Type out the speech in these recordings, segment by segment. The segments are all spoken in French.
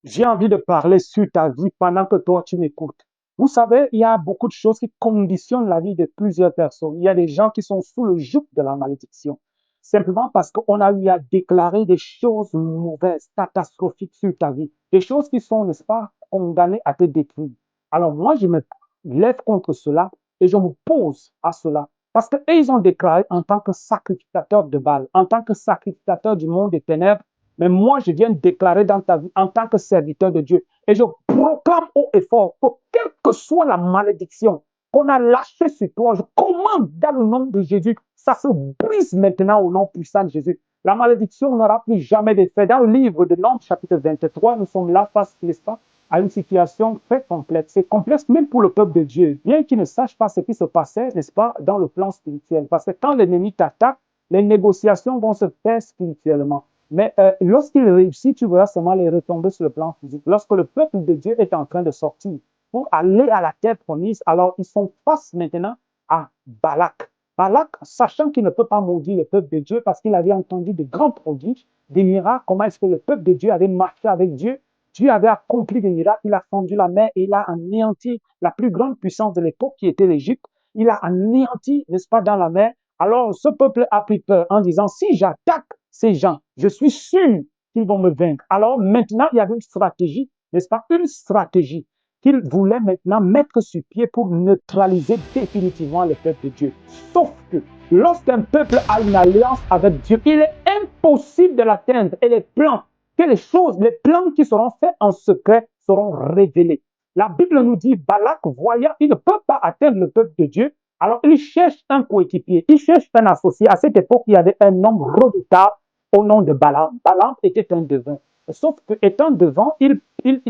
J'ai envie de parler sur ta vie pendant que toi, tu m'écoutes. Vous savez, il y a beaucoup de choses qui conditionnent la vie de plusieurs personnes. Il y a des gens qui sont sous le joug de la malédiction. Simplement parce qu'on a eu à déclarer des choses mauvaises, catastrophiques sur ta vie. Des choses qui sont, n'est-ce pas, condamnées à te détruire. Alors moi, je me lève contre cela et je me pose à cela. Parce qu'eux, ils ont déclaré en tant que sacrificateur de Baal, en tant que sacrificateur du monde des ténèbres, mais moi, je viens déclarer dans ta vie en tant que serviteur de Dieu. Et je proclame haut et fort que quelle que soit la malédiction qu'on a lâchée sur toi, je commande dans le nom de Jésus, ça se brise maintenant au nom puissant de Jésus. La malédiction n'aura plus jamais d'effet. Dans le livre de Nombres, chapitre 23, nous sommes là face, n'est-ce pas, à une situation très complexe. C'est complexe même pour le peuple de Dieu, bien qu'il ne sache pas ce qui se passait, n'est-ce pas, dans le plan spirituel. Parce que quand l'ennemi t'attaque, les négociations vont se faire spirituellement. Mais lorsqu'il réussit, tu verras seulement les retombées sur le plan physique. Lorsque le peuple de Dieu est en train de sortir pour aller à la terre promise, alors ils sont face maintenant à Balak. Balak, sachant qu'il ne peut pas maudire le peuple de Dieu parce qu'il avait entendu de grands prodiges, des miracles, comment est-ce que le peuple de Dieu avait marché avec Dieu. Dieu avait accompli des miracles, il a fendu la mer et il a anéanti la plus grande puissance de l'époque qui était l'Égypte. Il a anéanti, n'est-ce pas, dans la mer. Alors ce peuple a pris peur en disant, si j'attaque ces gens, je suis sûr qu'ils vont me vaincre. Alors maintenant, il y avait une stratégie, n'est-ce pas? Une stratégie qu'il voulait maintenant mettre sur pied pour neutraliser définitivement le peuple de Dieu. Sauf que lorsqu'un peuple a une alliance avec Dieu, il est impossible de l'atteindre. Et les plans, que les choses, les plans qui seront faits en secret seront révélés. La Bible nous dit, Balak, voyant, il ne peut pas atteindre le peuple de Dieu, alors il cherche un coéquipier, il cherche un associé. À cette époque, il y avait un homme redoutable au nom de Balaam. Balaam était un devin. Sauf qu'étant devant, il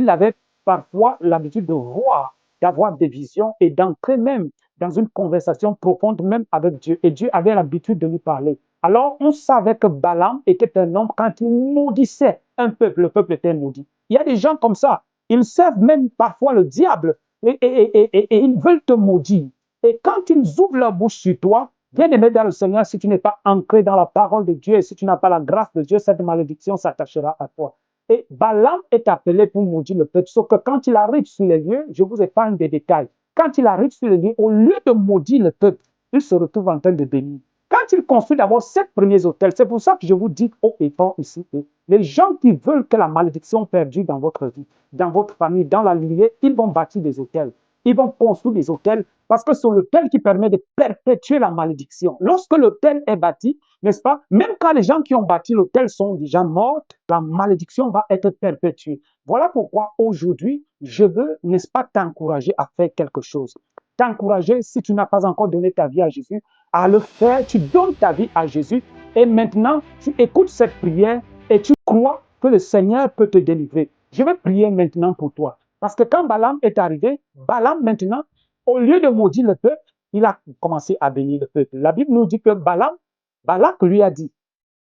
avait parfois l'habitude de voir, d'avoir des visions et d'entrer même dans une conversation profonde même avec Dieu. Et Dieu avait l'habitude de lui parler. Alors, on savait que Balaam était un homme, quand il maudissait un peuple, le peuple était maudit. Il y a des gens comme ça. Ils servent même parfois le diable et ils veulent te maudire. Et quand ils ouvrent leur bouche sur toi, bien aimé dans le Seigneur, si tu n'es pas ancré dans la parole de Dieu et si tu n'as pas la grâce de Dieu, cette malédiction s'attachera à toi. Et Balaam est appelé pour maudire le peuple. Sauf que quand il arrive sur les lieux, je vous épargne des détails. Quand il arrive sur les lieux, au lieu de maudire le peuple, il se retrouve en train de bénir. Quand il construit d'abord 7 premiers hôtels, c'est pour ça que je vous dis haut et fort ici, les gens qui veulent que la malédiction perdure dans votre vie, dans votre famille, dans la lignée, ils vont bâtir des hôtels. Ils vont construire des hôtels parce que c'est l'hôtel qui permet de perpétuer la malédiction. Lorsque l'hôtel est bâti, n'est-ce pas, même quand les gens qui ont bâti l'hôtel sont déjà morts, la malédiction va être perpétuée. Voilà pourquoi aujourd'hui, je veux, n'est-ce pas, t'encourager à faire quelque chose. T'encourager, si tu n'as pas encore donné ta vie à Jésus, à le faire. Tu donnes ta vie à Jésus et maintenant, tu écoutes cette prière et tu crois que le Seigneur peut te délivrer. Je vais prier maintenant pour toi. Parce que quand Balaam est arrivé, Balaam maintenant, au lieu de maudire le peuple, il a commencé à bénir le peuple. La Bible nous dit que Balak lui a dit,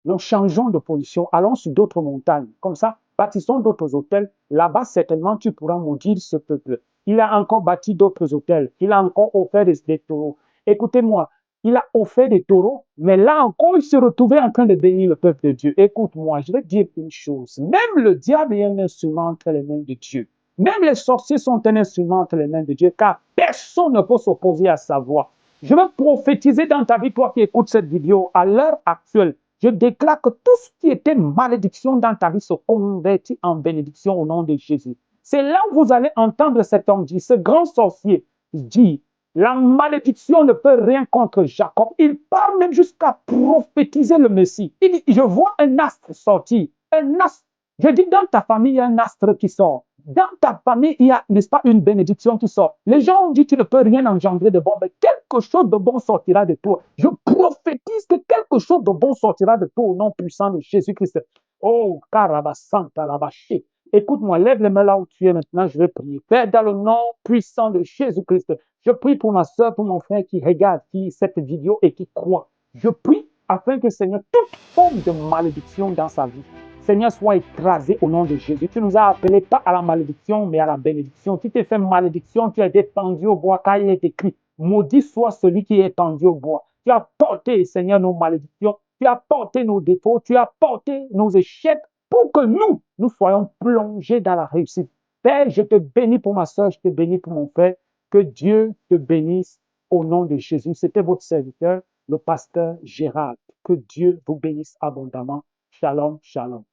nous changeons de position, allons sur d'autres montagnes. Comme ça, bâtissons d'autres hôtels. Là-bas, certainement, tu pourras maudire ce peuple. Il a encore bâti d'autres hôtels. Il a encore offert des taureaux. Écoutez-moi, il a offert des taureaux, mais là encore, il se retrouvait en train de bénir le peuple de Dieu. Écoute-moi, je vais te dire une chose. Même le diable est un instrument entre les mains de Dieu. Même les sorciers sont un instrument entre les mains de Dieu, car personne ne peut s'opposer à sa voix. Je veux prophétiser dans ta vie, toi qui écoutes cette vidéo, à l'heure actuelle. Je déclare que tout ce qui était malédiction dans ta vie se convertit en bénédiction au nom de Jésus. C'est là où vous allez entendre cet homme dire, ce grand sorcier dit, la malédiction ne peut rien contre Jacob. Il parle même jusqu'à prophétiser le Messie. Il dit, je vois un astre sortir, un astre. Je dis, dans ta famille, il y a un astre qui sort. Dans ta famille, il y a, n'est-ce pas, une bénédiction qui sort. Les gens ont dit, tu ne peux rien engendrer de bon, mais quelque chose de bon sortira de toi. Je prophétise que quelque chose de bon sortira de toi au nom puissant de Jésus-Christ. Oh, Karabasanta Rabaché. Écoute-moi, lève les mains là où tu es maintenant, je vais prier. Père, dans le nom puissant de Jésus-Christ, je prie pour ma soeur, pour mon frère qui regarde cette vidéo et qui croit. Je prie afin que, Seigneur, toute forme de malédiction dans sa vie, Seigneur, soit écrasé au nom de Jésus. Tu nous as appelés pas à la malédiction, mais à la bénédiction. Tu t'es fait malédiction, tu as été pendu au bois, car il est écrit, maudit soit celui qui est pendu au bois. Tu as porté, Seigneur, nos malédictions, tu as porté nos défauts, tu as porté nos échecs pour que nous soyons plongés dans la réussite. Père, je te bénis pour ma soeur, je te bénis pour mon frère. Que Dieu te bénisse au nom de Jésus. C'était votre serviteur, le pasteur Gérard. Que Dieu vous bénisse abondamment. Shalom, shalom.